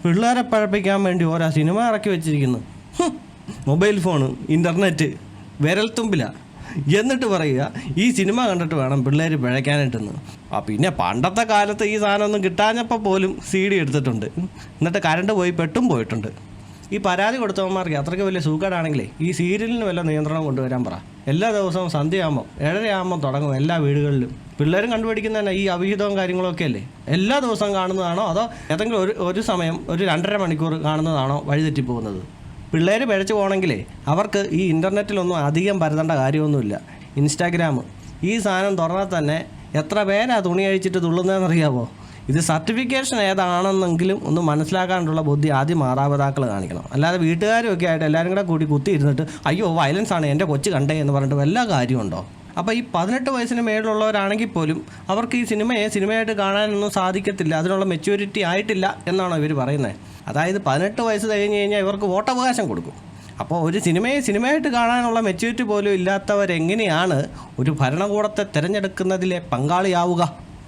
പിള്ളേരെ പഴപ്പിക്കാൻ വേണ്ടി ഓരോ സിനിമ ഇറക്കി വെച്ചിരിക്കുന്നു. മൊബൈൽ ഫോണ്, ഇൻ്റർനെറ്റ് വിരൽത്തുമ്പിലാണ്. എന്നിട്ട് പറയുക ഈ സിനിമ കണ്ടിട്ട് വേണം പിള്ളേർ പിഴയ്ക്കാനായിട്ടെന്ന്. പിന്നെ പണ്ടത്തെ കാലത്ത് ഈ സാധനമൊന്നും കിട്ടാഞ്ഞപ്പോൾ പോലും CD എടുത്തിട്ടുണ്ട്. എന്നിട്ട് കറണ്ട് പോയി പെട്ടും പോയിട്ടുണ്ട്. ഈ പരാതി കൊടുത്തവന്മാർക്ക് അത്രയ്ക്ക് വലിയ സൂക്കേടാണെങ്കിലേ ഈ സീരിയലിന് വല്ല നിയന്ത്രണം കൊണ്ടുവരാൻ പറ. എല്ലാ ദിവസവും സന്ധ്യയാകുമ്പോൾ 7:30 തുടങ്ങും എല്ലാ വീടുകളിലും. പിള്ളേരും കണ്ടുപിടിക്കുന്ന തന്നെ ഈ അവിഹിതവും കാര്യങ്ങളൊക്കെ അല്ലേ. എല്ലാ ദിവസവും കാണുന്നതാണോ അതോ ഏതെങ്കിലും ഒരു സമയം ഒരു 2.5 മണിക്കൂർ കാണുന്നതാണോ വഴിതെറ്റിപ്പോകുന്നത്? പിള്ളേർ പിഴച്ചു പോകണമെങ്കിലേ അവർക്ക് ഈ ഇൻ്റർനെറ്റിലൊന്നും അധികം പരതേണ്ട കാര്യമൊന്നുമില്ല. ഇൻസ്റ്റാഗ്രാം ഈ സാധനം തുറന്നാൽ തന്നെ എത്ര പേരാ തുണി അഴിച്ചിട്ട് തുള്ളുന്നതെന്നറിയാമോ? ഇത് സർട്ടിഫിക്കേഷൻ ഏതാണെന്നെങ്കിലും ഒന്ന് മനസ്സിലാക്കാനുള്ള ബുദ്ധി ആദ്യം മാതാപിതാക്കൾ കാണിക്കണം. അല്ലാതെ വീട്ടുകാരും ഒക്കെ ആയിട്ട് എല്ലാവരും കൂടെ കൂടി കുത്തിയിരുന്നിട്ട് അയ്യോ വയലൻസ് ആണ് എൻ്റെ കൊച്ചു കണ്ടേ എന്ന് പറഞ്ഞിട്ട് വല്ല കാര്യമുണ്ടോ? അപ്പോൾ ഈ 18 വയസ്സിന് മേലുള്ളവരാണെങ്കിൽ പോലും അവർക്ക് ഈ സിനിമയായിട്ട് കാണാനൊന്നും സാധിക്കത്തില്ല. അതിനുള്ള മെച്യൂരിറ്റി ആയിട്ടില്ല എന്നാണോ ഇവർ പറയുന്നത്? അതായത് 18 വയസ്സ് കഴിഞ്ഞ് കഴിഞ്ഞാൽ ഇവർക്ക് വോട്ടവകാശം കൊടുക്കും. അപ്പോൾ ഒരു സിനിമയായിട്ട് കാണാനുള്ള മെച്യൂരിറ്റി പോലും ഇല്ലാത്തവരെങ്ങനെയാണ് ഒരു ഭരണകൂടത്തെ തിരഞ്ഞെടുക്കുന്നതിലെ പങ്കാളിയാവുക?